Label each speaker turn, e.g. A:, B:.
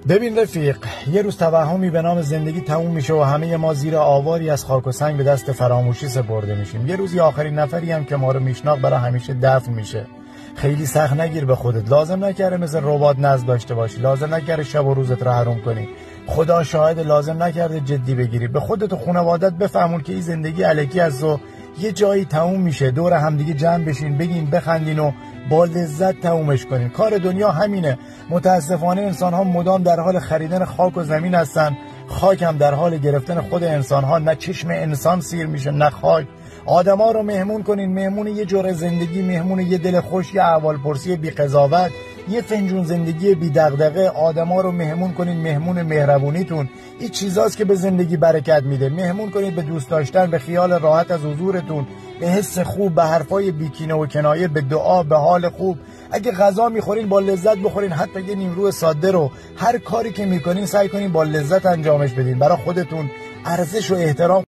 A: ببین رفیق، یه روز توهمی به نام زندگی تموم میشه و همه ما زیر آواری از خاک و سنگ به دست فراموشی سپرده میشیم. یه روزی آخرین نفری هم که ما رو میشناخت برای همیشه دفن میشه. خیلی سخت نگیر به خودت، لازم نکره مثل ربات نظم داشته باشی، لازم نکره شب و روزت رو حروم کنی. خدا شاهد، لازم نکرده جدی بگیری. به خودت و خانوادت بفهمون که این زندگی الکی از و یه جایی تموم میشه. دور همدیگه جمع بشین، بگین، بخندین و با لذت تمومش کنین. کار دنیا همینه. متاسفانه انسان ها مدام در حال خریدن خاک و زمین هستن، خاک هم در حال گرفتن خود انسان ها. نه چشم انسان سیر میشه نه خاک. آدما رو مهمون کنین، مهمون یه جور زندگی، مهمون یه دل خوش، یه احوالپرسی بی قضاوت، یه فنجون زندگی بی دغدغه. آدما رو مهمون کنین، مهمون مهربونیتون این چیزاست که به زندگی برکت میده. مهمون کنید به دوست داشتن، به خیال راحت از حضورتون، به حس خوب، به حرفای بیکینه و کنایه، به دعا، به حال خوب. اگه غذا میخورین با لذت بخورین، حتی یه نیمرو ساده رو. هر کاری که میکنین سعی کنین با لذت انجامش بدین. برای خودتون ارزش و احترام